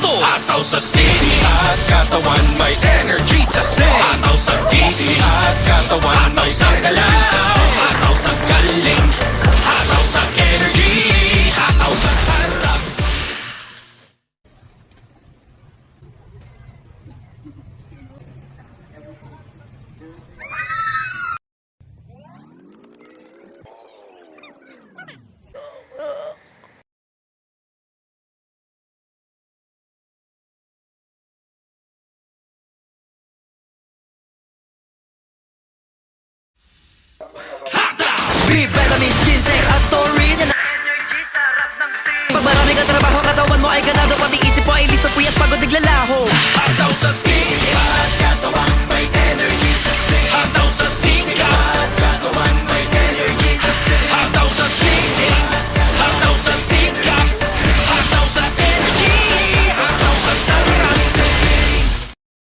gusto. Hataw sa steady at katawan may energy sa stay. Hataw sa busy at katawan may energy sa stay. Hataw sa galing, hataw sa energy, hataw sa sarap. Vitamins, ginseng at taurine na energy sa harap ng sting. Pag marami kang trabaho, katawan mo ay ganado pati